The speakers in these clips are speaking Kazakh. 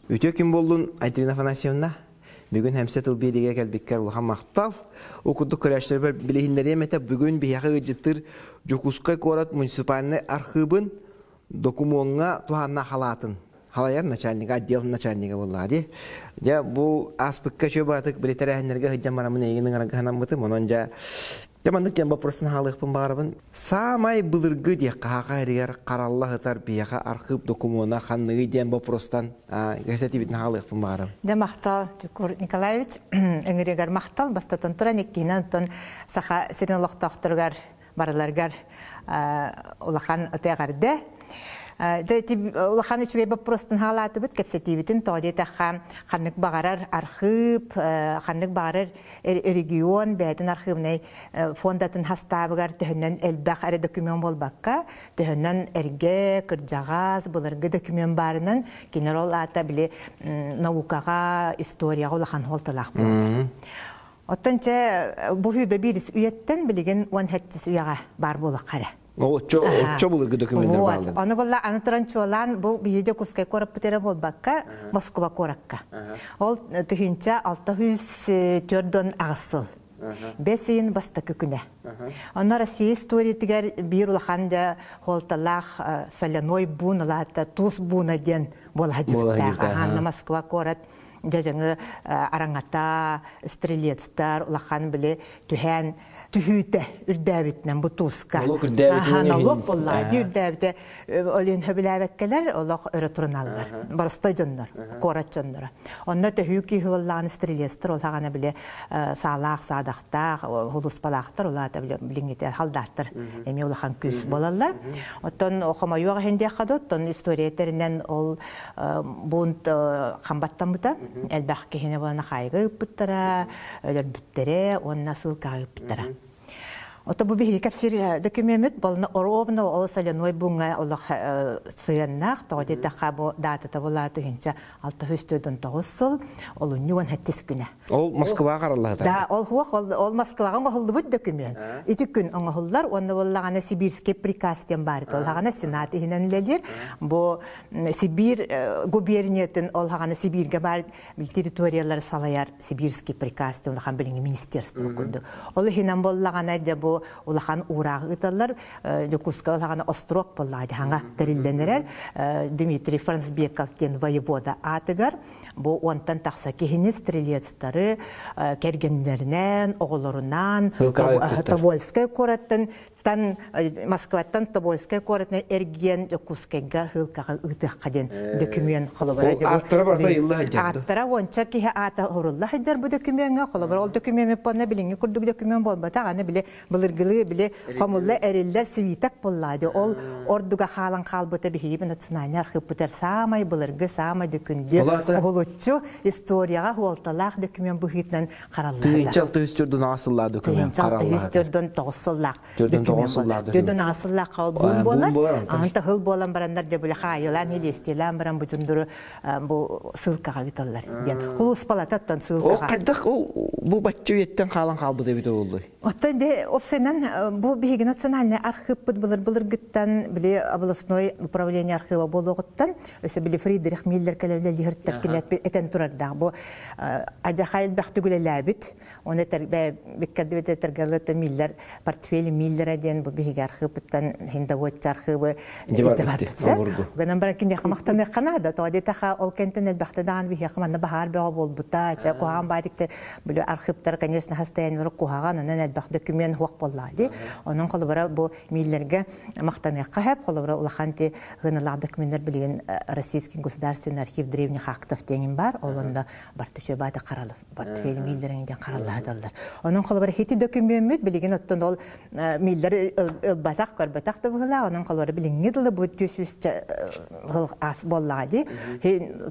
Ütü kim boldun Aytrina Afanasьевна? Bugün hemse tılbiyelige gelbikler ulahan maqtal. Okuduk köreşler bir bilehinleri emete bugün bir yakı gıcıttır Jokuskay Korat Municipalne arxivın dokumonga tuhanna halatın. Halayar начальника, отдел начальника vallahi. Ya bu aspekte şöyle batık biliterehenlerge hıcam maramın eginin aragahanam bıtım. Onunca Jamandık jamba prosesini halık pembarabın. Samay bılırgı diye kaha eriger karallah hıtar biyaha arxip dokumona xanlığı diyen bu prosestan gayset ibitini halık pembarabın. De Mahtal Tükür Nikolaevich, Engrigar Mahtal, bastatan turan ekkinan ton saha sirin loqtaqtırgar baralargar ulaqan ötegarde. Улахан үчүгэй бопростун халаты бит кепсетибитин тоодетаха ханнык багарар архив ханнык багарар регион бэдин архивнай фондатын хастабыгар төһөннөн элбах аре документ болбакка төһөннөн эрге кыржагас буларгы документ барынан генерал ата биле наукага историяга улахан холталак болду. Оттанча бу хүбе бирис үйеттен билеген он хеттис уяга бар болаккара. Çok bulurgu dokümentler bağlı. Onu valla anıtırançı olan bu bir Jokuskay Korat bıtere bolbakka Moskova Korakka. Ol tühünçe 604 ağısıl. Besin basta köküne. Onlar Россия история тигер bir ulahanda holtalaq Salanoy bun alata Tuz buna den bolhacıqta. Hanna Moskova Korat jajangı arangata streletstar ulahan bile tühen tühüte ürdäbitnen bu tuska. Nolok bolladı ürdäbite ölün höbüläbekkeler Allah öğretirnallar. Barstojonlar, koratjonlar. Onda tühüki hıvallan strelestir ol hagana bile sağlaq sadaqta hulus balaqtar olata bile bilingite haldattır. Emi ulahan küs bolallar. Otton okuma yoga hende xadotton istoriyelerinden ol bunt kambattan buta elbaq kehine bolana xaygı buttara öler büttere on nasıl kayıptara. Ota bu bir kapsir dokument bolna orobna ol Salanoy bunga Allah sıyannak to'g'ri taxabo data tavolati hincha 609 olun yuvan hattis güne. Ol Moskva qarallar da ol ol Moskvaga oldu bu dokument. 2 gün onlar onda vallagana Sibirskiy prikazdan bari olagana senati hinanledir. Bu Sibir guberniyetin olagana Sibirga bari territoriyalar salayar Sibirskiy prikazdan olagan bilingi ministerstvo kundu. Ol hinan bollagana da bu ulahan urağı ıtallar Jokuskay olagana ostrog bolladı hanga terillenler Dmitri Franzbekov'ten voyevoda atıgar bu ondan taxsaki hiniz streletstarı kergenlerinden oğullarından Tobolskay Korat'tan tan Moskva'dan Tobolskay Korat'na ergen Jokuskayga hılkağı ıtıqaden dokument xolobara Arttara barda yıllar hajjardı. Arttara onça ki ata horullah hajjar bu dokumentga xolobara ol dokument ponna bilingi kurduk dokument bolbata ana bile bilirgili bile xamulla eriller sivitak bolladı ol orduga halan qalbıta bihibin atsananya arxipter samay bilirgi samay dokundi olutçu istoriyaga holtalaq dokument bu hitnan qarallar. Tüyünçal tüyüstürdün asıllar dokument qarallar. Tüyüstürdün toğsıllaq Dödün asıllaq qal bun bolar. Anta hıl bolan baranlar da böyle xayılan hilestilan baran bu cunduru bu sılkaga gitallar. Yani hulus palatattan sılkaga. O qaddaq bu batçıyetten qalan qalbı debide oldu. Otta de opsenan bu bihigin atsananya arxip bilır gittan bile областной управление архива boluğuttan öse bile Friedrich Miller kelevle lihirtler kinep eten turarda bu ajahayl baxtugulelabit ona terbe bikkerdibete tergalata Miller portfeli Miller eden bu bihig arxiptan hindawat arxivi etabatsa ganan barakin ya xamaqtan qanada toadetaha olkenten elbaxtadan bihig xamanna bahar be bol buta cha qohan badikte bile arxiptar конечно hastayan ve qohagan ona elbax dokument huq bolladı onun qalbara bu Millerge maqtanıqqa hep qalbara ulaxanti gınalar dokumentler bilen Российский государственный архив древних актов деген бар олонда бартышы бата каралып портфель Миллерден каралладылар onun qalbara heti dokument bilegen oттон ол Miller батак көрбатак да була onun qalbara bilengidli bu төсүс as bolladı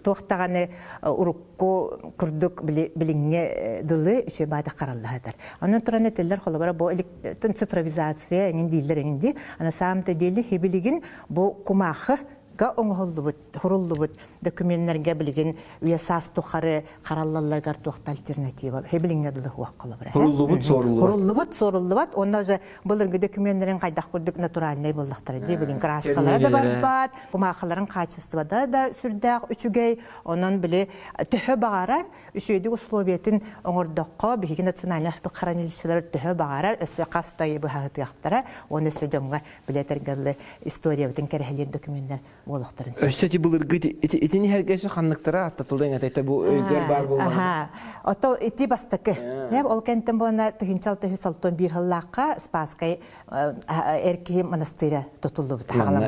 тоқтаганы урукку күрдүк биленге дылы ше бата каралладыр onun туранеттер qalbara bu цифровизация ingen diller ingen ana samte deli hebiligin bu kumahı га оңголлубут хоруллубут документтарга билген уясас тухары караллаларга туакта альтернатива хебилинге дулы хуаккала бара хоруллубут соруллубат онда же булыргы документтерин кайдак көрдүк натуральный болдактар ди билин краскалары да барбат бумахаларын качествода да сүрдак үчүгей онон биле төһө багарар үчөйдү условиятин оңордокко биги национальный хранилищелер төһө багарар өсө кастай бу хагытыяктара оны сөҗөңгө билетергеле история битен керехлер документтер болуктарын өсөти булыргы итини хергесе ханныктара аттатылдың атайта бу өйгөр бар болгон ото ити бастакы ол кенттен бона тыгынчал тыгысалтон бир хыллакка спаскай эрки монастыря тотулду тагалам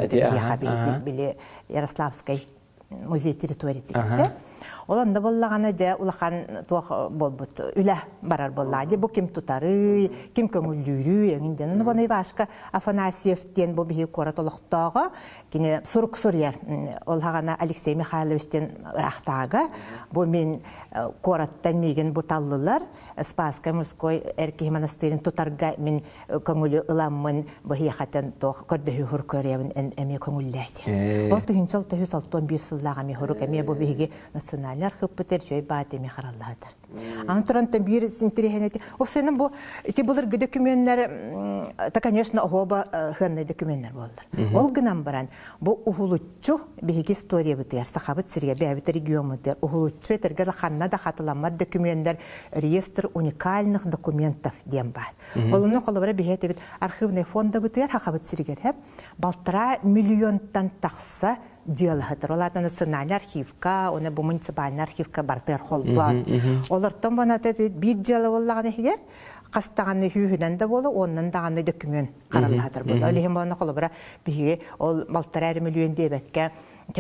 биле Ярославской музей территории тексе. Оланда боллаганы да улахан туох болбут үле барар боллади бу ким тутары ким көңүллүрү эңинден баны башка Афанасьев тен бу бии коратолуктага кине сурук сурьер ол хагана Алексей Михайловичтен рахтага бу мен кораттан меген буталлылар Спасская мужской эрки монастырын тутарга мен көңүлү ыламмын бу хатан тох көрдө хуркөревин эме көңүлләти ол тыгынчал төгүс алтон бир сыллага ме хурук эме бу биги национальный архив бутер жой баатеми харалладар. Антуранта бир синтерехенети. Осенин бу эти булар документтер та конечно оба ханны документтер болдур. Ол гынан баран бу ухулуччу биги история бутер сахабат сирге бебит регионда ухулуччу этергә ханна да хатыламма документтер реестр уникальных документов дем бар. Олуну колобара бигете бит архивный фонда бутер хахабат сирге хеп балтыра миллионтан такса дело хатыролата национальный архивка, оны бу муниципальный архивка бартыр холбат. Олардан бана тет бир дело боллаган эгер кастаганы хүйүдөн да болу, онун даганы документ каралатыр болду. Алехим бана колобара биги ол балтырар миллион дебекке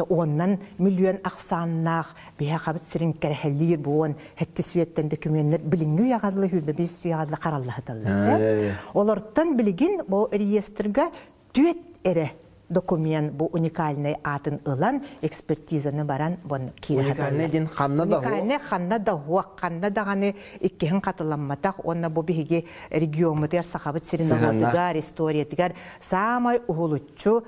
оннан миллион аксаннах бия кабыт сирин керхелир буон хетти суеттен документтер билингү ягадылы хүйдө бис ягадылы каралатылды. Олардан билигин бу реестрге түет эре документ бу уникальный атын ылан экспертизаны баран бон кире уникальный дин ханна да уникальный ханна да хуакканда даганы иккин катыламматак онна бу биге региондер сахабыт сиринаготугар историятыгар самай ухулуччу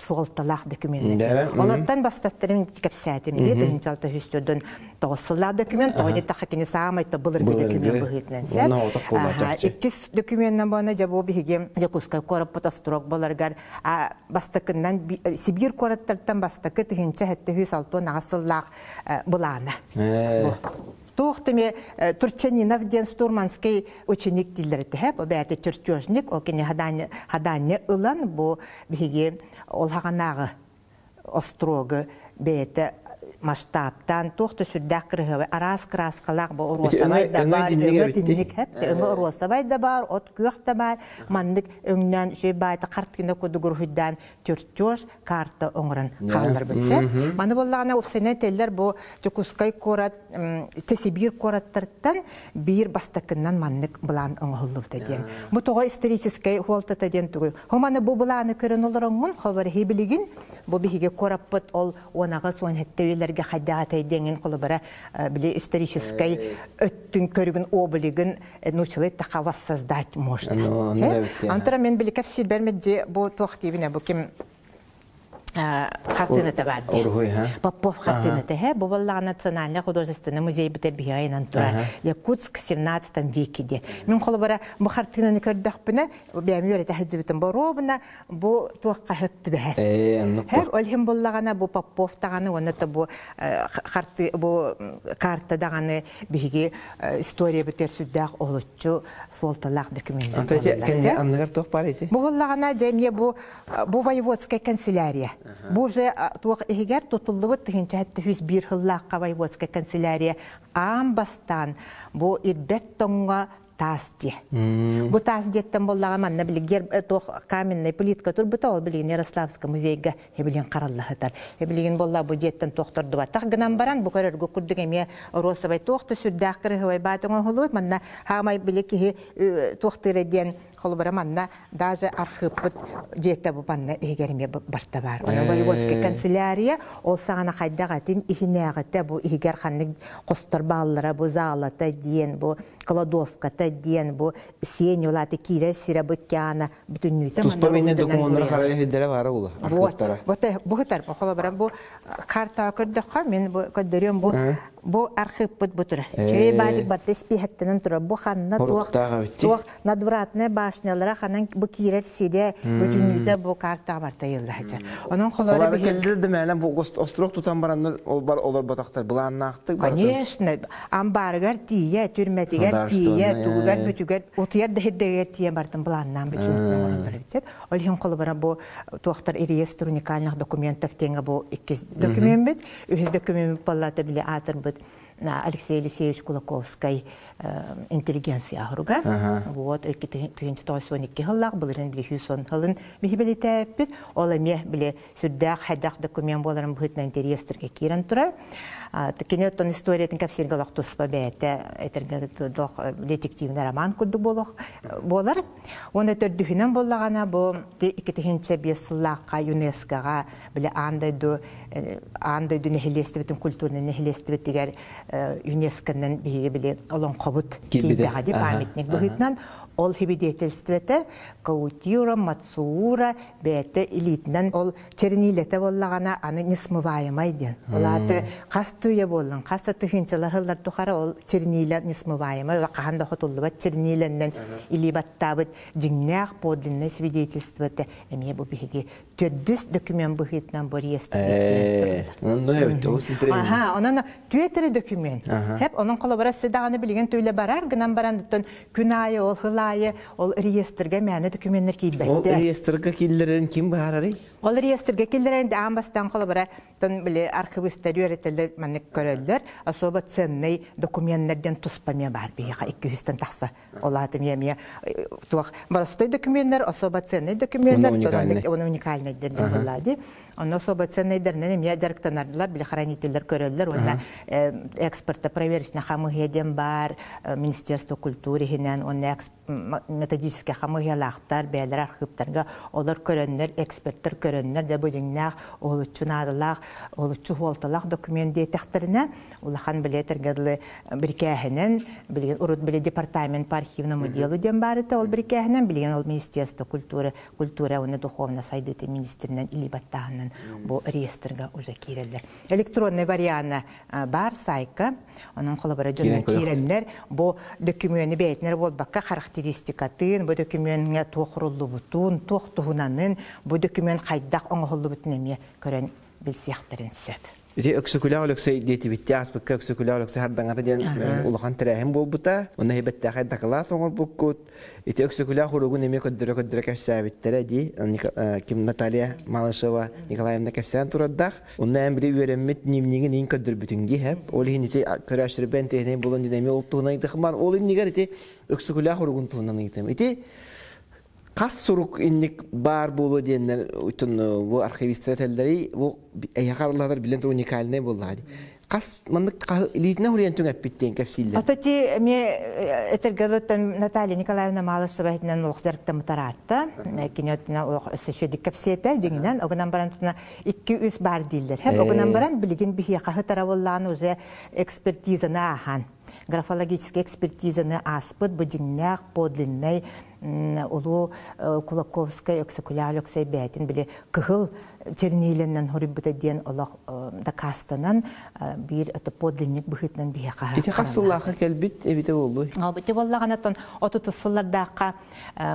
суолталах документтер олардан бастаттырын кепсәтим диде инчалта хүстөдөн тоосылла документ тони тахакини самай то булыр документ быгытнанса иккис документтен бана жабу биге якускай корап потастрок боларгар бастакынан Сибир кораттардан бастакы тыгынча хетте хүс алтон асыллак булана. Тохтеме Турчанинов ден штурманский ученик дилерте хеп обяте чертежник окене хадане ылан бу биге ол хаганагы острогы бете масштабтан тохты сүрдәк кырыгы арас краскалак бу уросабай да бар өтинник хеп өңө уросабай да бар от күйөк да бар мандык өңнән шөй байта карткина кодугур хүддан чертеж карта оңрын калдыр билсе маны боллагана упсене теллер бу Чукускай корат Сибир кораттардан бир бастакыннан мандык булан оңголлуп деген бу тога исторический холтата ден тугу хоманы бу буланы көрөн олорongун хабар хебилигин бу биге кораппыт ол онага сон хеттевелерге хаддаатай деген колобара биле исторический өттүн көрүгүн облигин нучылыт тахавас создать можно антара мен биле капсир бермеде бу тохтибине бу ким картина табадди Попов картина тахе бу балла национальный художественный музей битебияйн антура Якутск 17 веке мен колобара бу картинаны көрдөкпүнө бемиөр тахжибитин боробуна бу туакка хөттү бе хеп олхим боллагана бу Попов таганы оното бу карты бу карта даганы биги история битер сүддак олуччу солталак документ аннагар тох парити бу боллагана демье бу воеводская канцелярия бу же туак эгер тутуллубут тыгынча хүс бир хыллакка воеводская канцелярия амбастан бу ирбет тонга тасти. Бу тасдеттен боллага манна билгер тох каменный плитка турбута ол билген Ярославский музейге хебилген караллахатар. Хебилген болла бу деттен тохторду батак гынан баран бу көрөргө күрдүгө ме Росовай тохты сүрдак кырыгы батыңа холот манна хамай билеки тохтыреден холбара манна даже архиппыт жете бу банна игерме барта бар. Аны воеводский канцелярия ол сагана хайдагатын ихинегете бу игер ханны костор баллара бу залата диен бу кладовка та диен бу сеньолаты кире сире букяна бүтүннүтө туспамине документтер харайдere бар ула архивтара. Вот бу тар холбара бу карта көрдөккө мен бу көдөрөм бу архиппыт бутура. Чөй бадик батты спихеттен тура бу ханна туох надвратная башнялара ханан бу кирер сиде бүтүннүтө бу карта барта йыллача. Онун холбара келди менен бу остров тутан барандар олар батактар буланнакты. Конечно, амбаргар тие, түрметигер тие, тугар бүтүгер, отуяр дегер тие бартын буланнан бүтүн. Ол хин холбара бу туактар реестр уникальных документов теңе бу 2 документ бит. Үз документ палата биле атыр бит. Алексей Алексеевич Кулаковский интеллигенция агруга. Вот, 2012 жыллар булырын биле Хюсон хылын михибелитеппит. Ол эме биле сүддак хайдак документ боларын бутнан реестрге кирен тура. Такенеттон историятын капсиргалак туспа бәте, этергедок детективный роман кудду болар. Оны төрдүхүнөн боллагана бу 2005 жыллакка ЮНЕСКОга биле андайду нехилестибитин культурный нехилестибит дигер ЮНЕСКОнун биги биле олон кобут кийдега деп памятник быгытнан ол хибидетелствете Каутиура, Мацуура, бәте илитнен ол чернилете боллагана аны несмываемый ден. Олаты кастуя болын, каста тыхынчалар хыллар тухара ол черниле несмываемый, ола каханда хотуллубат черниленнен илибаттабыт жиңнях подлинное свидетельствете. Эме бу биги төддүс документ быгытнан бу реестрге кирен. Ага, онан түйетери документ. Хеп онун коллаборация даганы билген төйле барар, гынан барандыттан күнайы ол хылайы ол реестрге мәне документтер кийбетте. Ол реестрге киллерин ким барары? Ол реестрге киллерин амбастан коллабора тон биле архивисттер өретелер мәне көрөллөр, особо ценный документтерден туспаме бар бияка 200тан такса. Олатым еме туак простой документтер, особо ценный документтер, он уникальный дерден булады. Он особо ценныйдернен эме жарыктанарлар, биле хранительдер көрөллөр, онда экспортта проверочный хамыгеден бар, Министерство культуры хинен, он методический хамыгелактар, бәлер архивтарга олар көрөннөр, эксперттер көрөннөр, да бөҗиңнәк олучунарлар, олучу холталак документ детекторына, улахан билетергәдле биркәһенен, билген урут биле департамент по архивному делу ден барыты, ол биркәһенен билген ол Министерство культуры, уны духовно сайдыты министринен или баттаһыннан бу реестрга уже кирелдер. Электронный варианты бар сайка, onun коллаборационный киреннер бу документны бәйтнер болбакка характеристикатын, бу документне тохруллубутун, тохтуһунанын, бу документ кайдак оңголлубутун эме көрөн билсехтерин сөп. Ити өксөкүләүлөксөй детибитти аспыкка өксөкүләүлөксөй хардаңата ден улахан тирәһим болбута, уны һәйбәттә хайдакла соңор буккут. Ити өксөкүләү хуругун эме көддөрө кәфсәбиттәре ди, Ким Наталья Малышева, Николаевна кәфсән тураддак. Уны әм бире үреммит нимнигин ин көддөр бүтүнгә һәп, ол һинити көрәштербен тәһнәй булын динеме ул тугына идехман, ол нигәр ити өксөкүләү хуругун тугынан итем. Ити Кас сурук инник бар болу дегендер үтін бұл архивистеретелдері бұл әйақарлардар білен тұр уникальный болады. Кас мандык илитне хүрен түң әппиттен кәпсилдер. Атати ме этергелеттен Наталья Николаевна Малышева хитнен улықжарықта мұтаратты. Кенеттен сөшедік кәпсеті деңінен оғынан баран тұна 2-3 бар дейілдер. Хәп оғынан баран білген бихияқағы тараволланы уже экспертизаны ахан. Графологическая экспертизаны аспыт, бөдіңнәк, подлинный, улу Кулаковская, өксөкүләүлөксөй бәйтін біле кығыл черниленнен хориббыта ден олақ дакастанан бір подлинник бұхытнан бия қарап. Ити қасыллақы кәлбіт әбіті олбы? Албыты боллағанаттан отутысыллардаққа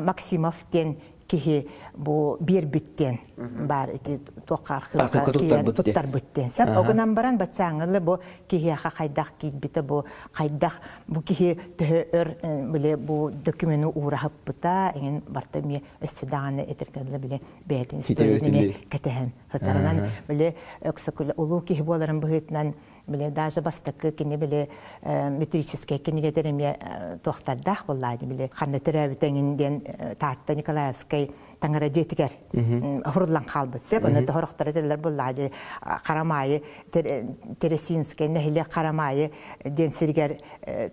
Максимовтен кихи бу бир биттен бар ити тоқархы туттар биттен сап огынан баран бачаңылы бу кихиха кайдак китбите бу кайдак бу кихи төр биле бу документу урахып бута эн бартами өссөдаганы этергеле биле бетин историяны кетен хатарынан биле өксөкүл улуу кихи боларын быгытнан биле даже бастакы кини биле метрический кинигедереме тохтардах боллады биле ханны төрөбүтеңинден Татта Николаевский таңыра жетігер хұрылан қалбыт сеп, оны тұхырықтары дәлер бұллады қарамайы, Тересинскай, нәхілі қарамайы ден сіргер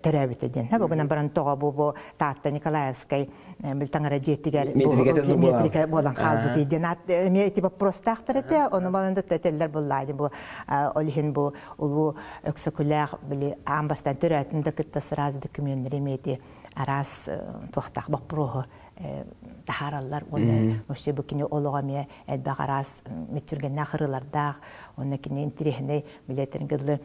төрәбіті ден. Бұғынан баран тоға бұл Тата Николаевскай бұл таңыра жетігер метрика болан қалбыт ден. Мен типа простақтыр еті, оны балында тәтелер бұллады. Олихин бұл ұлу өксікілер амбастан төрәтімді күтті сыразы документері меті арас туақтақ бақпырығы тахаралар оны өште бүкіне олығаме әлбәқ арас метчүрген нақырылардақ оны кіне интерехіне білетерін кірлі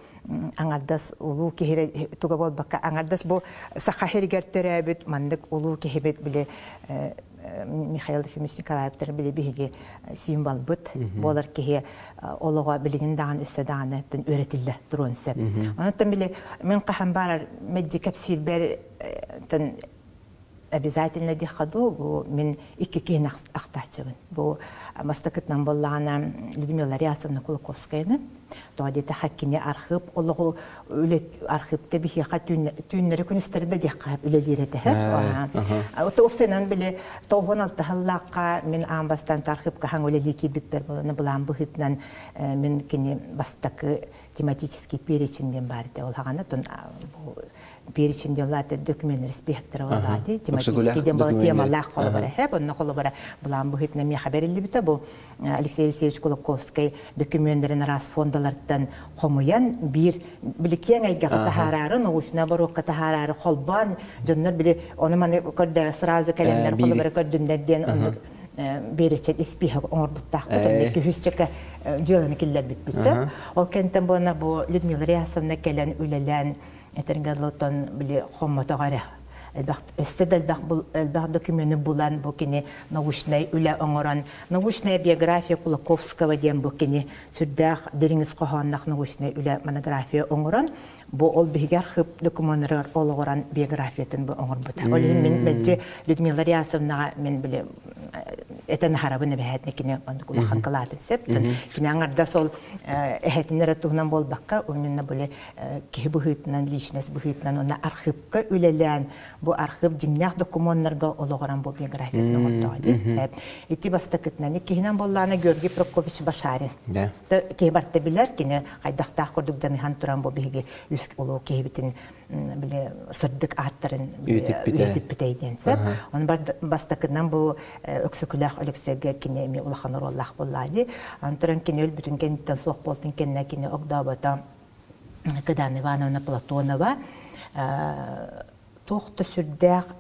аңардас ұлу кехері туға бол баққа аңардас бұл сақахергер төрәбіт мандық ұлу кехебет біле Михаил Ефимович Николаевтар біле бігеге символ бұд болар кеге олыға білігін даған үсі дағаны өретілі тұрын сөп. Онықтан біле мен қахан барар мәджі кәпсір бәр обязательно дихаду, мен ikke кейін ақтачығын. Бұл мастакытнан болағына Людмила Рясовна Кулаковскайны. Тоғадеті хаккіне архив, олығы архивті бігеға түйінлері күністерді деққап үлелер еді. Оты офсенан біле 96 ғыллаққа мен амбастан архивқа хаң үлелі кейбіппер боланы бұлан бұғытнан мен кені бастақы тематический перечінден барды. Ол хағаны перечінде олады документ респекторы олады. Тематическийден бұл темалақ қолы бары. Бұны қолы бары бұлан бұғытнан мен қабарелі біті. Бұл Алексей Алексеевич Кулаковский документерін рас фондалардан қомуян бір білікен айгаға тахарары, нұғышына баруққа тахарары қолбан, жонлар білі, оны маны көрді сразу кәлендер қолы бары көрдімдерден беречет испиха оңыр бұттақ бұтын, күхістікі жыланы келдер бітпісі. Ол кәнттен бұна бұл Людмила Рясовна кәлен үлелен, әтірінгерлотын білі қоматағары. Өстед әлбәқ документі бұлан бұл кені научный үлі оңыран. Научная биография Кулаковского ден бұл кені сүрдәқ деріңіз қоғаннақ научный үлі монография оңыран. Бұл ол бігер қып документтер олығыран биографиятын бұл оңыр бұта. Ол мен мәдде Людмила Рясовнаға мен білі әтін харабыны бәхәтіне кені құлақан қалатын септін. Кені аңарда сол әхәтінер әтуғынан бол баққа, онына білі кеі бұғытынан, личность бұғытынан, оны архивқа үлелән. Бұл архив жиннақ документтарға олығыран бұл биографиятын оңырдағады. Еті баста күтінәне кейінен болланы Георгий Прокопич Башарин. Кей барты білер, кені қайдақтақ көрдік жаныған тұран бұл бігі үск олу кейбітін сырдық аттарын үйтіп бітейден сәп. Оны баста күтінен бұл өксікіләқ өліксеге кені еме ұлақаныр олақ болады. Антыран кені өл бүтін кенттен соқ болтын кеніне кені оғдабата Кадан Ивановна Платонова Тоқты сүрдәқ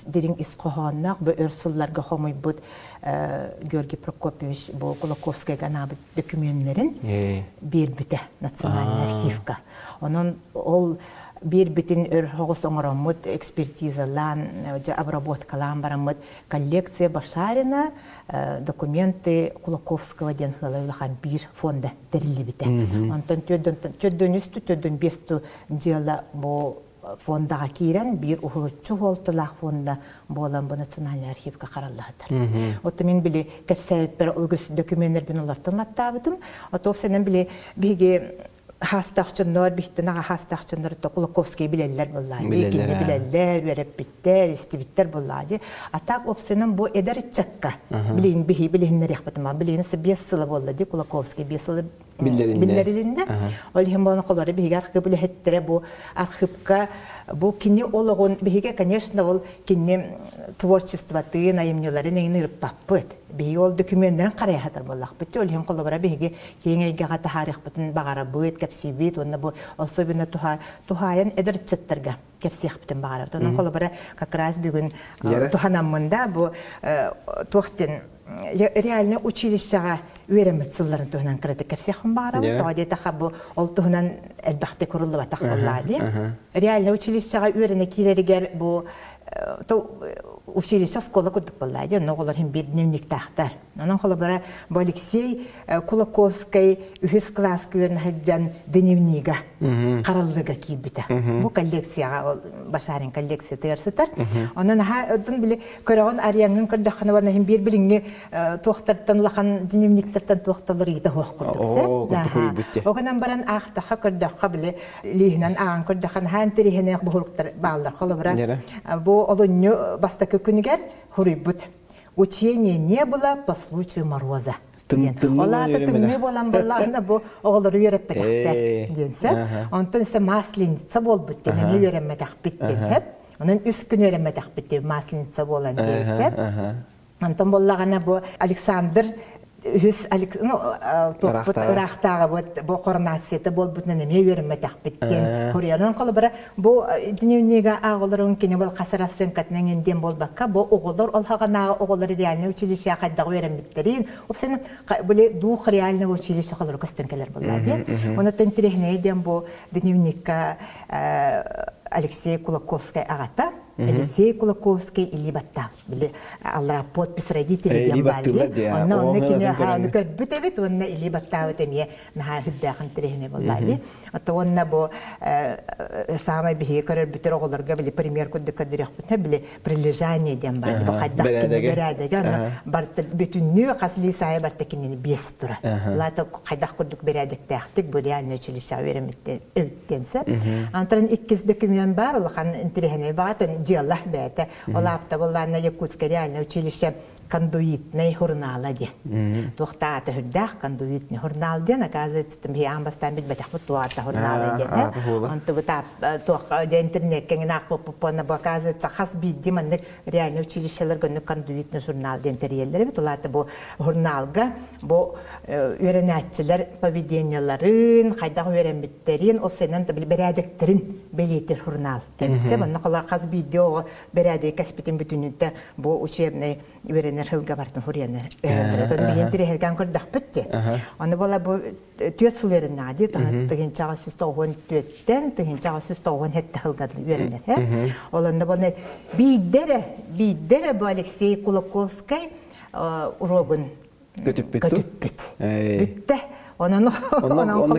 дерің исқоғаннақ бұл өрсылларға қомай бұд Георгий Прокопьевич бұл Кулаковскайға набыд документлерін бір біті национальный архивка. Оның ол bir bitin hoğus oңоромут экспертизалан, обработкалан барамут коллекция Башарина, документы Кулаковского ден хылайлахан bir фонда терили бите. Онтон төддөн үстү, төддөн бесту дела бу фондага кирен bir ухулучу холтылах фонда болан бу национальный архивка каралладыр. Отто мен биле кепсәйпер үгүс документтер бин улартан аттабытым. Отто сенен биле биге hastaqçınlar bihtinağa hastaqçınlar da Kulakovskiy bileller bolladı. İkinci bileller, verip bitter, istibitler bolladı. Atak opsinin bu eder çakka. Bileyin bihi bilehinler yakbatıma. Bileyin ise 5 sıla bolladı. Kulakovskiy 5 sıla billerinde. Olihim bana kolları bihi arxı bile hettere bu arxıpka bu kini olağın bihiga, конечно, ol kini tворчествоты, наемнелары нейін ұрып баппыд. Биhi ol документтерін қарай хатыр болақ бітті. Олихим қолыбыра биhiga кейін айгаға тахарих бітін бағара бұйт, кәпсі бейт, онына бұл особенно тухайын әдір чыттырға кәпсих бітін бағара. Оның қолыбыра как раз бүгін туханамында бұл туқтен реально училищеға өремет сылларын туғынан кірді кәпсихын бағарабы. Тоғаде тақа бұл ол туғынан әлбәқті көрілі батақ болады. Реально училищеға өрене керергер бұл училище школа күдік болады. Оны олар бір дневник тақтар. Оның қолы бара Алексей Кулаковский үхіз класс көрін хаджан дневнига қаралыға кейбіті. Бұл коллекцияға, Башарин коллекция тәрсітір. Оның өдің білі көріғын арияңын көрдіқаны бана бір біліңе тоқтарттан лақан дневниктерден тоқталыр еді оқ көрдіксі. Оғынан баран ақтаға көрдіққа білі лейінен ағын көрдіқан хан терехіне бұғырықтар бағылдар қолы бара. Бұл олынны баста көкінігер хұрый бұд. учение не было по случаю мороза. Олар тымны болан болларына бу оголор үйрөппедекте денсе. Онтон ise масленица болбут дене не үйрөммедек биттен хеп. Onun üç gün öğrenmedik bitti maslinitsa bolan deyse. Ondan bollarına bu Alexander hüs Irak'tağı bu koronasiyeti bol bütüne neme öğrenmedik bitten. Huriyanın kolubara bu dinivniga ağolların kine bol kasarasın katının endem bol bakka bu oğullar olhağına oğulları realine uçilişe kadar öğrenmetlerin. O senin böyle duh realine uçilişe kadar kastınkeler bollardı. Onu tentirehne edem bu dinivniga Алексей Кулаковский агата, Алексей Кулаковский или баттав. Били Аллах подпись родителей дембалди. Он некине ханукер бутевит, он или баттав темье на худдахан трехне боллади. А то он набо самый бихекер бутероголарга били пример куда кадырях бутне били прилежание дембалди. Бахаддах кине берадега, барт бутунню хасли сая бартекинне бестура. Лата хаддах кудук берадек тахтик буриальне училище веремитте эвтенсе. Антаран иккиздеки бар, улахан интерехне багатын дьяллах бәте. Олапта болларына Якутска реально училище кондуитный журнал де. Тухтата хүрдах кондуитный журнал де, оказывается, там я амбастан бит бетах туата журнал де. Он то вот тух де интернет кеңнах попона оказывается хас бит де мен реально училищелер гөнө кондуитный журнал де интерьерлер бит улата бу журналга бу үйренәтчеләр поведенияларын, кайда үйренмиттерин, опсенен берәдектерин белетер журнал. Темсе монны калар хас видео берәдек каспитин бүтүнүтә бу учебный үйренер хылга бартын хурьянер. Бигентире хелган көрдөх битти. Аны бала бу төтсүлөрүн нади тагын чага сүстөгөн төттен тагын чага сүстөгөн хетте хылгады үйренер. Оланда баны биддере бу Алексей Кулаковский урогун көтүп бүтте. Onun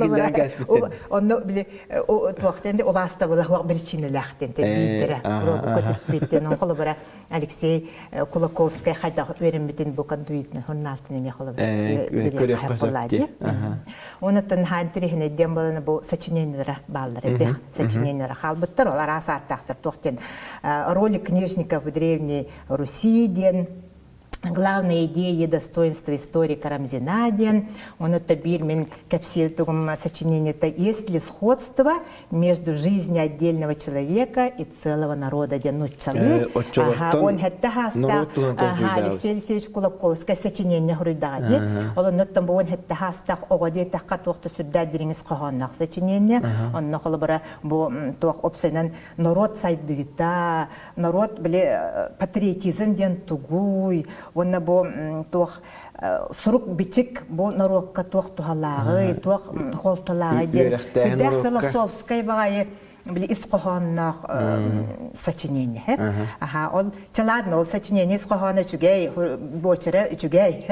giden kasbitten. Onu bile o tuaqtende o basta bola bir çinelahten tebidere. Kötübitten on kolobara Alexey Kulakovский hayda öğrenmetin bu konduitni honnaltını ne kolobara. Onu tan hantrihne dembalını bu сочинениялары баллары бех сочинениялары халбыттар олар асаттактар туaqten роли книжников в древней Руси ден главная идея достоинства истории Карамзина, он это бирмен капсильтугум сочинение, это есть ли сходство между жизнью отдельного человека и целого народа, где он это хаста, Алексей Алексеевич Кулаковский сочинение Грудади, он это он это хаста, огоди такка тухта сюда диринис коханнах сочинение, он нахалбара бо тух обсенен народ сайдвита, народ бле патриотизм ден тугуй. Он набо тох сурук бичик бо нарокка тох тухалагы тох холталагы ден философской багай били исқоханнах сочинение аха он чаладно ол сочинение исқохана чугей бочере чугей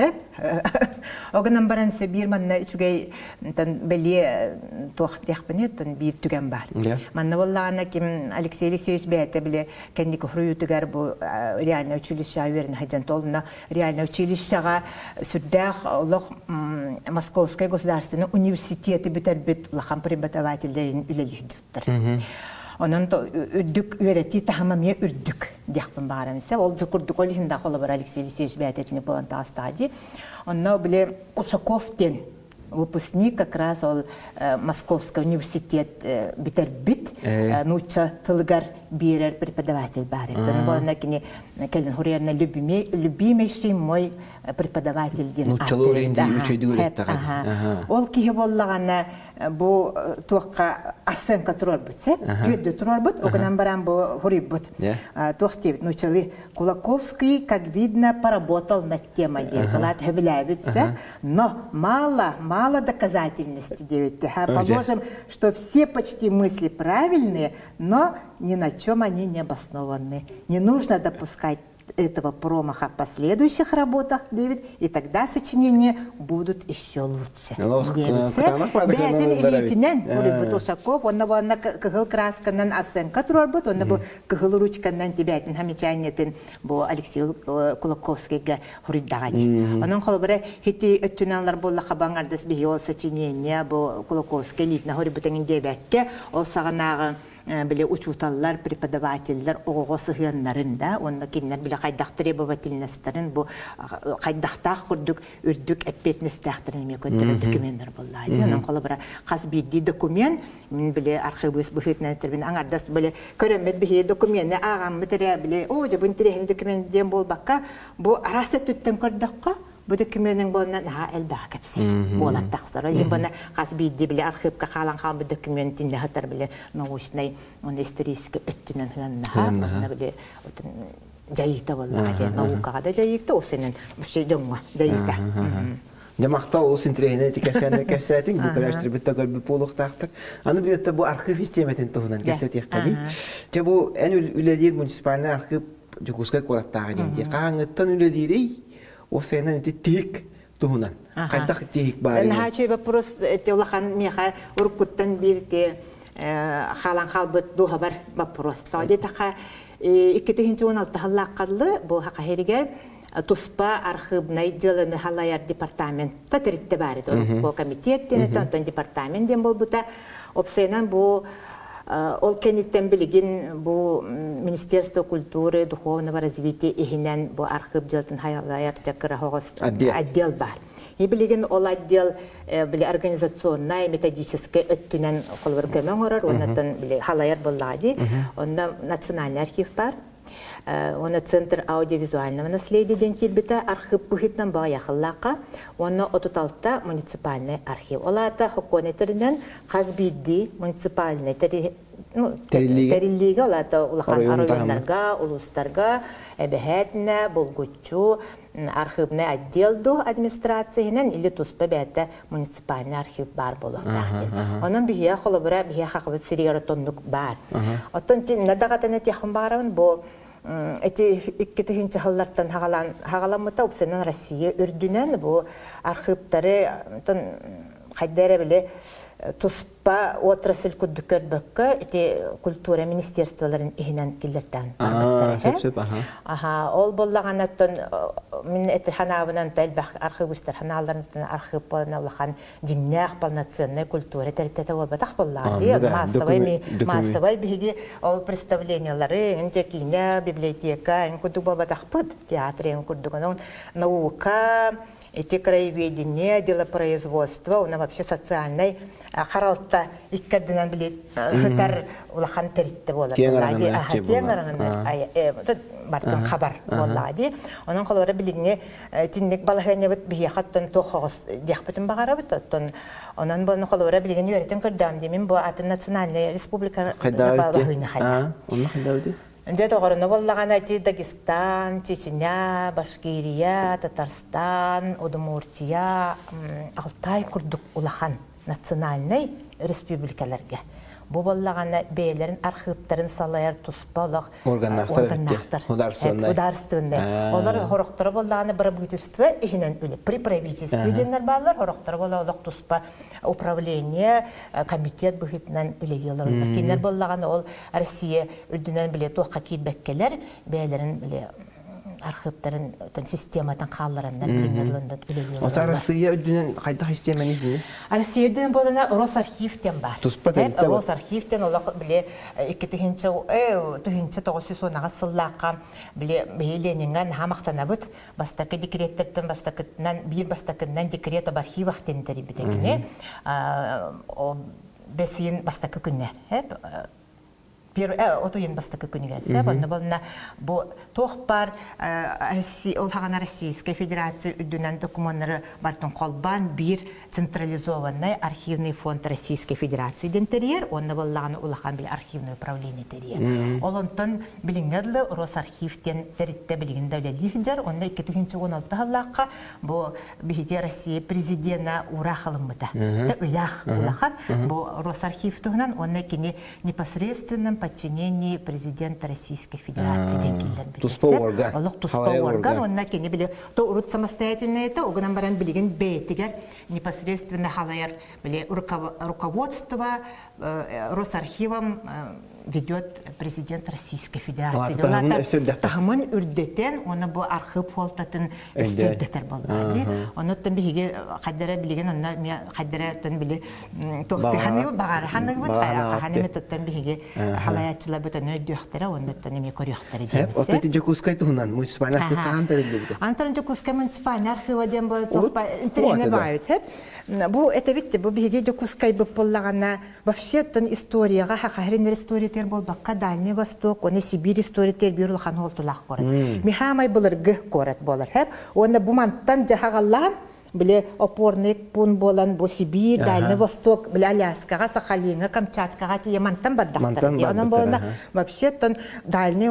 огнан баран себир манна чугей тан бели тох техпне тан бир түгән бар манна валлана ким Алексей Алексеевич бәте биле кенди кохрую түгәр бу реально училище аверн хаҗан толна реально училищега сүддәх Аллах Московский государственный университет бит лахан преподавательдерин үлелиhdиттер. Onun da ürdük öğreti tamamı ürdük diyekben bağıramızsa. Ol zıkurduk olihinde kolu var Alexey Alexeevich бәтетini bulan tağıstadi. Onu bile Ушаковтен выпускник как раз ол Московский университет битербит, нуча тылгар бирер преподаватель бар. Он был на кине келен хурьерна любимейший мой преподаватель дин. Ол кихе боллагана бу туакка асенка турбутсе, түйдө турбут, огнан баран бу хурибут. Туахтив нучали Кулаковский, как видно, поработал над темой девятилат хевелявится, но мало доказательности девять. Положим, что все почти мысли правильные, но ни на чем они не обоснованы. Не нужно допускать этого промаха в последующих работах, Дэвид, и тогда сочинения будут еще лучше. Бәтин илетинен, Урибут Ушаков, он на кыгыл красканан оценка турбут, он на кыгыл ручканан Бәтин хамичанетин бу Алексей Кулаковскийга хуриддагани. Onun холбары хити өттүнанлар болла хабаңардас бихи ол сочинения бу Кулаковский литна Урибутын Дебекке, ол сағанағы биле учуталлар, преподавательлер оого сыгыннарында, онна киннер биле кайдак требовательностарын бу кайдактак курдук үрдүк эппетнестахтарын эме көтөрө документтер боллайды. Анан коло бара каз бидди документ мен биле архивыбыз бухетнетербин аңардас биле көрөмөт бихи документне агам битере биле о жабын тирехин документ дем болбакка бу арасы түттен көрдөккө bu dokümentin bolnan ha elbaq kapsi bolat taqsara yebana qas biddi bile arxivga qalan qal bu dokumentin hatar bile nauşnay on исторический öttünen hınna bile jayita wallahi nauka da jayikta o senin bu şey dönwa jayita Jamaqta o sintrehine tikasana kasatin bu karashtir bitta qalbi poluq taqtır. Anı bir bu arxiv sistemetin tohunan kasat yaqadi. Te bu en üledir munisipalne arxiv Jukuska korattağın diye. Qanıttan ülediri o senin tik tohunan. Qandak tik bari. Ha şey вопрос te ulaqan miha urkuttan bir te xalan xalbet du haber вопрос. Tadi taqa 2016 hallaqallı bu haqa heriger Тоспа архивный деланы халаяр департамент татеритте бар иде. Бу комитеттен тантан департамент дем болбута. Опсенан бу ол кенеттен билигин бу Министерство культуры, духовного развития ихинен бу архив делтен халаяр чакыра хогос отдел бар. И билигин ол отдел били организационный методический өттүнен колбар көмөң орор, оннан били халаяр боллади. Онда национальный архив бар. Оны Центр аудиовизуального наследия денкилбита архив бухитнан бага яхыллака, оны 36-та муниципальный архив. Оларда хоконетеринен казбидди муниципальный териллиге оларда улахан аройонларга, улустарга, эбехетне, болгучу, архивный отделду администрациясынан или туспа бәті муниципальный архив бар болуқтақтен. Оның бихия холобыра бихия хақыбыт сиригара тоннук бар. Оттон надағатаны тяхын барабын бұл эти иккетихинче халлардан хагаламыта упсенен Россия үрдүнен бу архивтары кайдара биле туспа отрасль күдүкөр бөккө эти культура министерстволорун ихинен килерден ол боллаганаттан мен эти ханабынан белбах архивистер ханаларын архив болна улахан диннях полноценная культура теритете болбатах боллады массовый биги ол представлениялары интекине библиотека инкуду болбатах пут театрын курдугунун наука эти краеведения, делопроизводство, он вообще социальный харалта иккадынан билет хатар улахан теритте болот. Тут бартын хабар боллади. Онун колора билигне тинник балахане бит бияхаттан тохос дехбетин багарабыт. Онун бonu колора билигне юретен көрдам демин бу аты национальный республика балахыны хайда. Онун хайдабыт. Де тоғырыны боллағана Дагестан, Чечня, Башкирия, Татарстан, Удмуртия, Алтай күрдік улахан национальный республикаларға. Бу боллағана бейлерін архивтарын салайар туспа олақ органнақтар. Ударственный. Олар хорықтары боллағана правительство ихінен үлі. При правительстве денер балар, хорықтары боллағалақ туспа управление, комитет бұхетінен үлі елар. Кейнер боллағана ол Россия үрдінен біле тоққа кейбәккелер бейлерін біле архивтарын системадан қалларындар біліңдерлінді үлі елар. Ота Россия үрдінен қайдақ системені біле? Россия үрдінен болына Росархивтен бар. Туспа дәрітті бар? Росархивтен олақ біле 2009 сонаға сыллаққа біле Ленинген хамақтана бұд бастақы декреттерден бастақытынан бір бастақытынан декрет об архивақтен дәрі бідегіне бәсейін бастақы күнне. Отойын бастықы күнігерсе, бұны болына бұл тоқ бар олғана Российская Федерация үрдінен документтары бартын қолбан бір централизованный архивный фонд Российской Федерации ден терьер, оны болағаны олақан білі архивный управление терьер. Олонтын білінгерлі Росархивтен терітті білігін дәулелігіндер, оны 2016 ғаллаққа бұл бігі Россия президена ұра қылымыда. Ұяқ олақан бұл Росархивтығынан, оны кені непосредственным подчинении президента Российской Федерации денкиллер билесе. Туспа орган. Олық туспа орган, онна кені біле, то урут самостоятельно это, оғынан баран білеген бәйтігер непосредственно халайар біле руководство Росархивом ведет президент Российской Федерации. Тахман үрдетен, оны бу архив фолтатын үстүрдетер болды. Оны тан биге хаддара билеген, оны хаддаратын биле тохтиханы багарханы бут, ханеме тоттан биге халаячылар бутан өйдөктөрө, оны тан эме көрөктөрө дейбиз. Отти Жокускай тугунан муниципальный архив кантар билди. Антон Жокускай муниципальный архив дем бу тохпа интернет баайт. Бу это битте, бу биге Жокускай бу поллагана вообще тан историяга хахарин историятер болбакка Дальний Восток, оны Сибирь историятер бирулхан олтулак корат. Михамай булыргы корат болар. Оны бумантан жахагаллан биле опорник пун болан бу Сибирь, Дальний Восток, биле Аляскага, Сахалинга, Камчаткага тиемантан бардактар. Онан болана вообще тан Дальний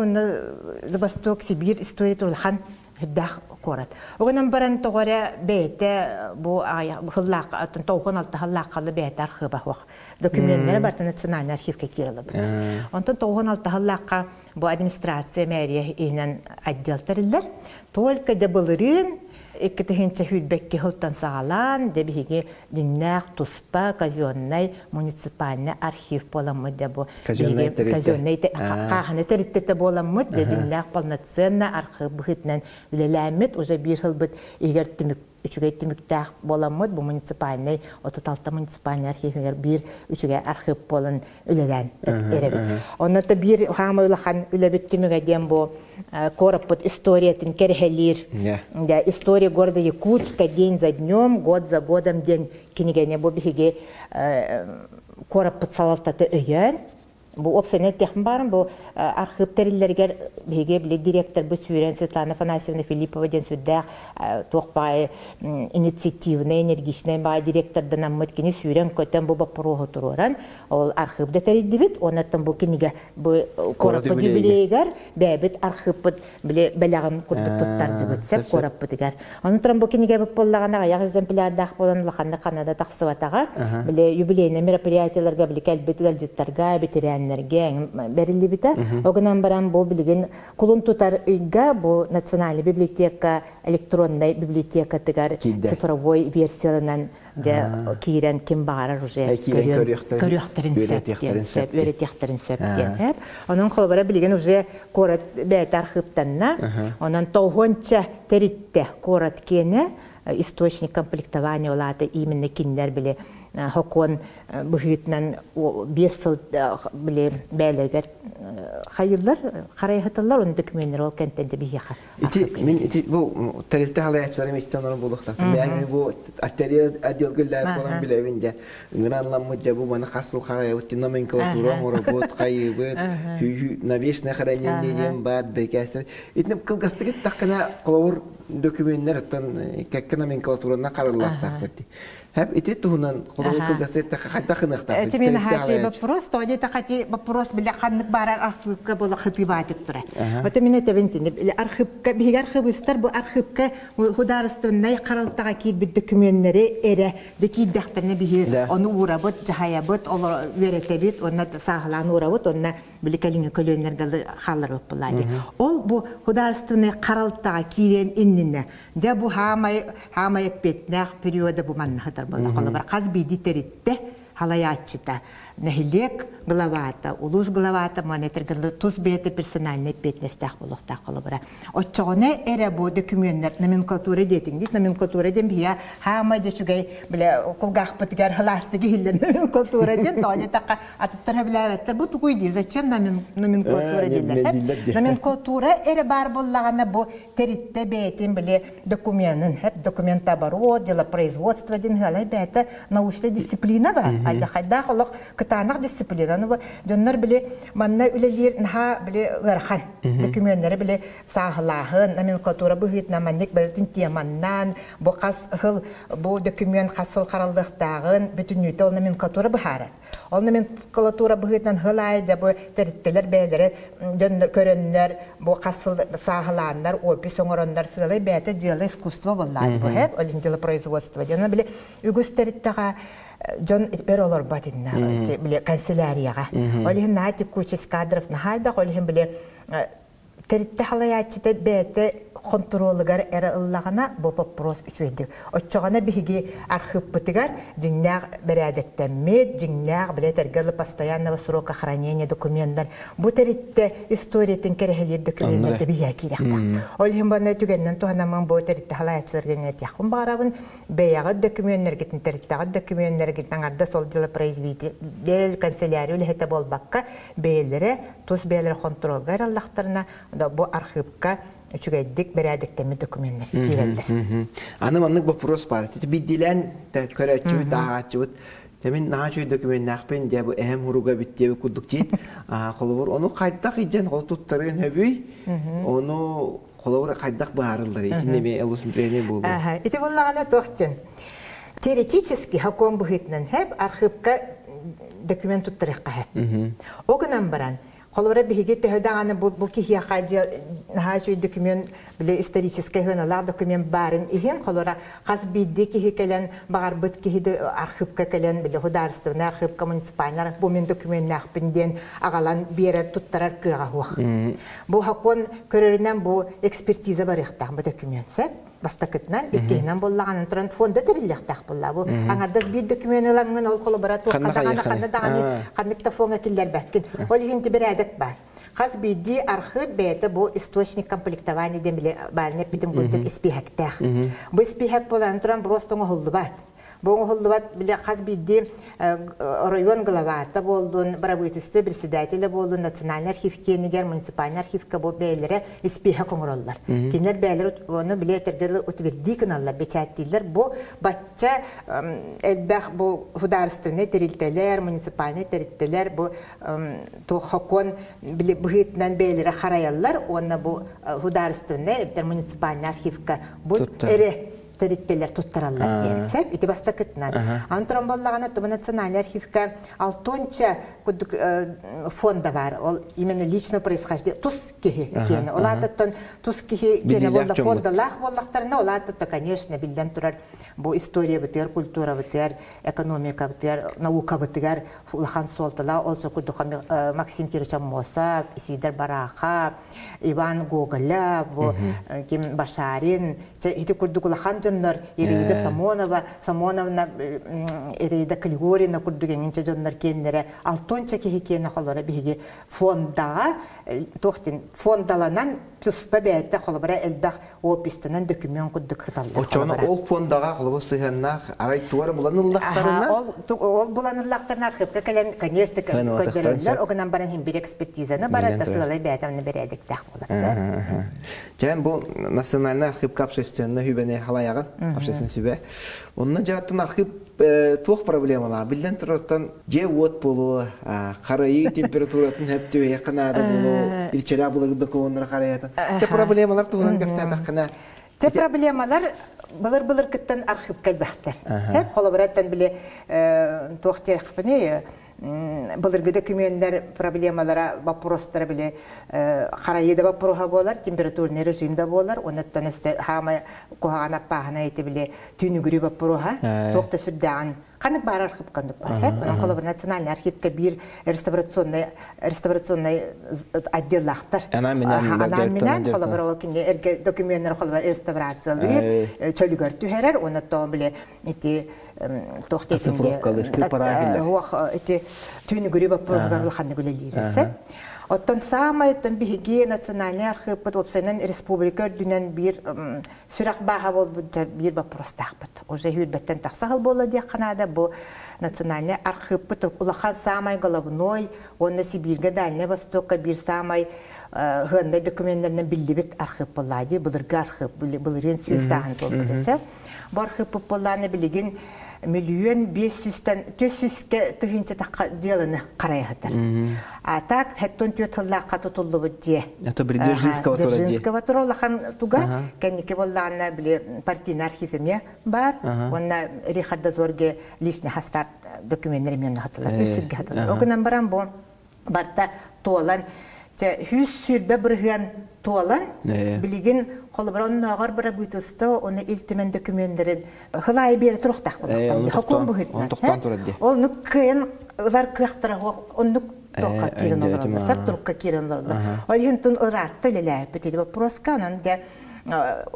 Восток, Сибирь историятер улхан хиддах корат. Огонан баран тогора бейте бу хыллак атын тохон алты хыллаккалы бейте архива хох. Документтер бар национальный архивке кирилип. Онтон тохон алты хыллакка бу администрация мэрия инен отделтерлер только дебылырын эккетехинче хүлбекке хылтан сагалан дебиге диннак туспа казённый муниципальный архив боламы дебу казённый каханы теритте боламы диннак полноценный архив бытнан үлеләмет уже бир хыл бит эгер тимик үчүгө тимиктак боламы бу муниципальный ототалта муниципальный архивер бир үчүгө архив болон үлелән эребит. Онда бир хамылахан үлебит тимиге дем бу корапут историятын керхелир. Да история города Якутска день за днем, год за годом день кинигене бу биге корапут салалтаты өйөн. Бу опсенет техм барын, бу архив териллергер биге биле директор бу Сюрен Светлана Афанасьевна Филиппова ден сүрдәк тохпай инициативный, энергичный бай директордан аммыткини Сюрен көтен бу бапырого туруран, ол архивда териддибит, онаттан бу киниге бу кораппы юбилейгер, бәбит архивпыт биле бәләгын курдуттарды битсеп кораппытыгар. Онутран бу киниге бу поллагана аяк экземплярдах болан лаханды Канада тахсыбатага, биле юбилейный мероприятияларга биле кәлбит галжыттарга битерән берилди бите. Огынан баран бу билген кулун тутар ыйга бу национальный библиотека, электронный библиотека тигар цифровой версияланан да кирен ким бара уже көрөктөрүн сөп, өретектерин сөп ден. Анын холбара билген уже корат бет архивтанна, анан тоғонча теритте корат кене источник комплектования олаты именно киндер биле хокон бухитнан 5 жыл биле бәлегер хайырлар карайхаталар он документтер ол кенттенде бияха. Мен бу тарихта халаячылар местенларын булдыктар. Мен бу артерия отделгылар болан билебинде. Гранламы жабу мана хасыл карай вот номенклатура работ кайбы навешное хранение дем бад бекәсер. Итнеп кылгастыгы такына колор документтер тан как номенклатураны карарлактар. Хәп итет туһунан колор кылгастыгы хатта хыныкта. Это мен хати вопрос, то это хати вопрос биле ханнык барар архивка була хатыбатык тура. Вот мен тебентин архивка бигер архивистер бу архивка хударыстындай каралтага кит бит документтери эре деки дахтарны биге аны урабыт жаhaябыт ол веретебит онна саглан урабыт онна биле калиңе көлөннөргө халлар болду. Ол бу хударыстыны каралтага кирен иннине да бу хамай петнах периода бу манна хатар болду. Колор каз бидитеритте халаячыта нехилек главата, улус главата монетергалы туз бете персональный петнестах болуктак колобра. Оччоне эре бу документтер номенклатура детин дит номенклатура дем бия хама дешугай биле кулгах патгар халастыгы хиллер номенклатура ден тоне така аттара билаветтер бу тугуйди зачем номенклатура дилер. Номенклатура эре бар боллагана бу теритте бетин биле документын хеп документооборот, делопроизводство ден халай бете научная дисциплина бар. Аja хайда холок кытанак дисциплина ну жоннор биле манна үлелер наха биле гархан документтери биле саглахын номенклатура быгыт наманник белтин теманнан бу кас хыл бу документ касыл каралдыктагын бүтүнүтө ол номенклатура бахара. Ол номенклатура быгытнан хылай да бу терттелер бәлери жоннор көрөннөр бу касыл сагландар опис оңорондар сылай бәте дело искусство боллар бу хеп олиндел производство жона биле үгүстериттага Джон Перолор батинна биле канцелярияга. Олихин нати кучис кадров на хальба, олихин биле теритте халаячыда бәте контролыгар эре ыллагана бу вопрос үчүйдү. Оччогана биги архивпытыгар диннаг берәдеттәммет, диннаг билетергеле постоянного срока хранения документтар. Бу теритте историятын керехелер документтер бия кирәктә. Ол химбаны түгәннән туһанамын бу теритте халаячыларга нет яхын барабын. Бәягы документтер гитен теритте документтер гитен арда сол дела производитель канцелярия лехте болбакка бәйләре тус бәйләре контролгар Аллахтарына бу архивка үчүгәйдик берәдектәме документтер кирәлдер. Аны маннык вопрос бар. Бидилән көрәчү дагачыт. Темен нахачу документтахпен дә бу әһәм хуруга биттәбе кудукчи. Колобор оны кайттак иҗен кол туттырган хөбүй. Оны колобор кайттак барылдыр. Икенеме элусмрене булды. Ите буллагана тохтен. Теоретически хаком бухитнен һәп архивка документ туттырыкка һәп. Огынан баран Холора бигет төһөдәгәне бу кихия хаҗа нахачу документ биле исторический гыналар документ барын иһен холора хас бидде кихи келен багар бит кихи архивка келен биле хударственный архивка муниципальный бу мен документ нахпинден агалан бере туттарар кыга хуак. Бу хакон көрөрүнөн бу экспертиза бар ихтам бу документсе бастакытнан икенен боллаган туран фонда терилектак булла бу аңардас бир документларның ол коллаборатор кандыкта фонга киллер баккин ол хинти берәдек бар хас биди архив бете бу источник комплектования демиле барне питим булдык испихактах бу испихак болан туран просто голлубат Боңғылдыват біле қаз бейді район главата болдың, правительство председателі болдың, национальный архив кенігер, муниципальный архивка бұл бәйлері іспейхі қоңыроллар. Кенер бәйлері оны біле тергелі утверди кыналар, бечаттейлер. Бұл батча әлбәқ бұл хударыстыны терилтелер, муниципальный терилтелер, бұл хокон бұғытынан бәйлері қараялар, оны бұл хударыстыны, муниципальный архивка бұл әрі территтелер туттараллар дiyensep ити бастакытнан. Антуран боллагана туба национальный архивка алтонча кудук фонда бар. Ол именно лично происхождение тус кихи кене. Олататтан тус кихи кене болда фонда лах боллактарына олататта конечно билден турар бу история битер, культура битер, экономика битер, наука битер, улахан солтала олса кудук Максим Кирович Амосов, Исидор Бараха, Иван Гоголя, бу Ким Башарин, ити кудук улахан Ирида Самоновна, Ирида Калигорина, Курдугенча Джоннар Кеннере, Алтонча Кихикена Холора Биги, фонда, Тохтин, фондаланан, плюс победа Холобра Эльбах, опистанан документ Кудукатал. Очона ол фондага Холобосыганнах, Арайтуара Буланылахтарна? Ол Буланылахтарна, конечно, Кодереллер, Оганамбаран Химбир экспертиза, на Барата Сылай Бетам Набередик Тахбуласа. Чем был национальный архив капшественный Хюбене Халая. Общественный себе. Он жаттан архив тух проблемалар. Билден тураттан же вот болу, карайы температуратын хептү якынада болу, илчелер булар документтар караятын. Те проблемалар туган кепсен такына. Те проблемалар былыр кыттан архив калбахтар. Хеп коллабораттан биле тухте хпне Былыргы документтер проблемалара вопростары биле карайыда вопроха болар, температурный режимда болар, онаттан өсте хама кохана пахана эти биле түнүгүрү вопроха, тохта сүрдәгән Канык бар архив кандык бар. Bunun kolabor naциональный архивка bir реставрационный отделлахтар. Анаминан kolabor олкинде эрге документтер kolabor реставрациялар, чөлүгөр түһәрәр, оны то биле эти тохтетинде. Эти түнүгүрү вопрога ханны гөлелирсе. Оттан самай оттан биһиги национальный архив подопсенен республика дүнен бир сүрак баха болбута бир вопрос тахпыт. Уже хүлбеттен тахсагыл болла дия канада бу национальный архив потоп улахан самай головной, онна Сибирге Дальний Востокка бир самай гындай документлерне билдибит архив боллади, былырга архив, былырен сүрсагын болбудесе. Бу архив болланы билигин $1,500,000 400 тыгынча такка деланы карайгатар. А так хеттон түйөтыллакка тутулду дие. Это Дзержинского тура. Дзержинского тура лахан туга кеннике болланы биле партийный архивиме бар. Онна Рихард Дозорге личный хастар документтер мен хаталар. Үсүргө хаталар. Огунан барам бу барта толан Хүс сүрбе бирген туалан билигин колборон нагар бара бутысты оны илтемен документлерин хылай бери туруктак болду. Хаком бу хет. Ол нуккен улар кыяктара онук тоққа кирен олар, саптурукка кирен олар. Олихин тун ыратты леләп битеди вопроска, анан де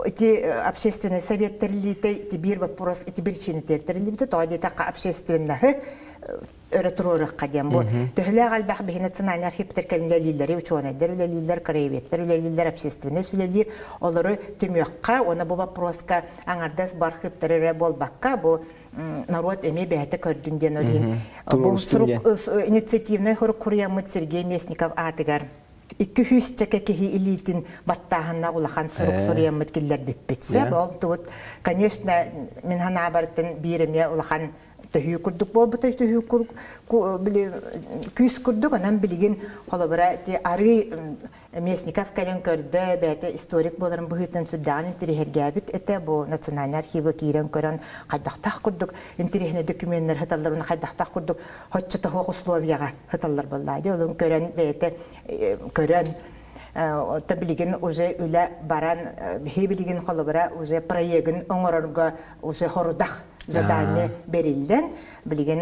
эти общественные советтерлите, эти бир вопрос, эти причинитерлите, то они так общественные öğretiroraqqa diyen bu. Töhüle qalbaq bihine naциональный arxivler kelimlerileri, uçuanaylar, üleliler, karayevetler, üleliler общественные, üleliler, onları tümüyaqqa, ona bu vaproska anardas barxivleri bolbaqqa, bu народ эме бәйті көрдінден олейін. Бұл инициативный хоры құрыямыд Сергей Местников атығар. 200 чекеки илитин баттағына улахан сұруямыд келлер біппетсе. Бұл, конечно, мен хана бартын биреме улахан төхүй күрдік бол, бұтай төхүй күйіс күрдік, анан білген қолабыра ары Местников кәлін көрді, бәйті историк боларын бұғытын сүддаған интерехерге әбіт, әті бұл национальный архивы кейрен көрін қайдақтақ күрдік, интерехіне документтер хыталарына қайдақтақ күрдік, хотчыты хоқ условияға хыталар болдайды. Олың көрін бәйті көрін, та білген уже үлі баран, бей білген қолабыра уже проегін оңырырға уже хорудақ задание берилден, билген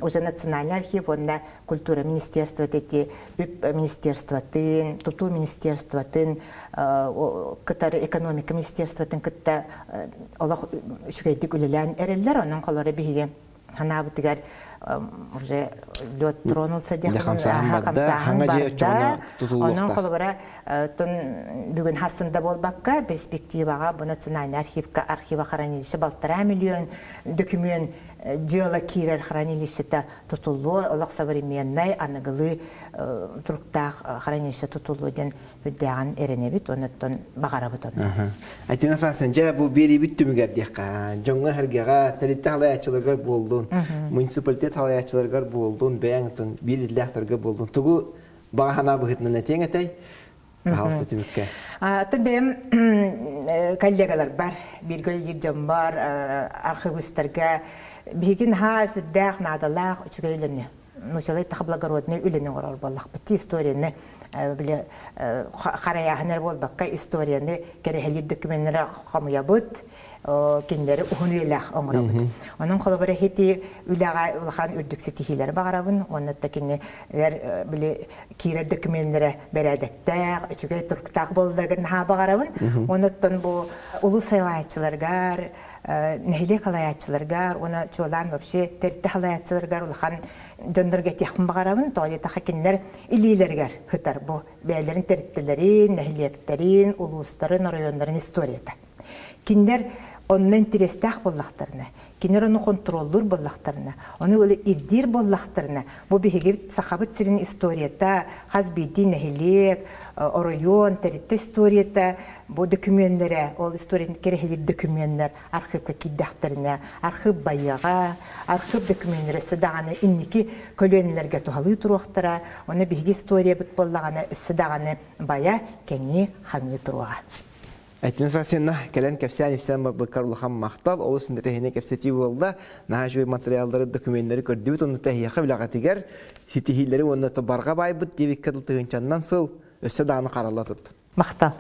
уже национальный архив, онда культура министерства, эти министерстватын, туту министерстватын, кытары экономика министерстватын, кытта олақ үшкейдік үлелән әрелдер, оның қолары бейге ханабытыгар уже лед тронулся қамсағын барда, оның қолыбыра бүгін хасында болбаққа перспективаға бұл национальный архива хранилище 1,5 миллион документ дело кирер хранилищета тутулу, олақ современный анығылы тұрқтақ хранилище тутулу ден бүддәған әренебіт, оныттан бағарабыт оны. Айтын асасын, жа бұл бері бүт түмігердеққа, жоңға әргеға тәрітті халаячыларғар болдың, муниципалитет халаячыларғар болдың, бәңітін, бір илләқтарға болдың. Тұғы бағана бұғытынан әтең әтәй, бағалысты түмікке. Тұбем коллегалар бар, бір көлгер жон бар, архивистарға, бігін ха сүддәқ надалақ үчіге үліні. Нұшалай тақыблагородны үліні орал болақ. Бітті историяны қараяғынар болбаққа историяны кәрі документтері қамыя бұд, кендері ұғын үйләқ оңыра бұд. Оның қолы бірі хеті үләға ұлған үрдіксі тихилері бағарабын. Онытта кенелер кейрер документтері бәрәдіктәқ, үчіге тұрқтақ болдырғын ха бағарабын. Оныттан бұл ұлы сайлайатчыларғар, нәхиле қалайатчыларғар, оны чолан вообще тәртті қалайатчыларғар ұлған жондарга тяхын бағарабын, тоғай тақакенлер илилергер хытар бұл бәйлерін тәрттілерін, нәхилиектерін, улустарын, районларын историята. Киндер onun interestaq bollaqtarına, kinер onu kontrollur bollaqtarına, onu öyle irdir bollaqtarına. Bu bihegibit sahabıt sirin istoriyata, hazbidi nehilek, orayon, terite istoriyata, bu dokümenlere, o istoriyanın kerehelir dokümenler, arxivka kiddaqtarına, arxiv bayağa, arxiv dokümenlere södağını inniki kölönlerge tuhalı turuqtara, onu bihegi istoriya bit bollağını södağını baya keni hangi turuğa. Айтын сасенна кәлән кәпсән ифсән бабыкар улахан мақтал, ол сындырыхіне кәпсәти болда, наға жөй материалдары, документтері көрдебіт, оны тәхияқы білаға тегер, сетихилері оны барға байбыт, девік кәділ тұғынчаннан сыл, өсі дағыны қаралла тұрды. Мақтал.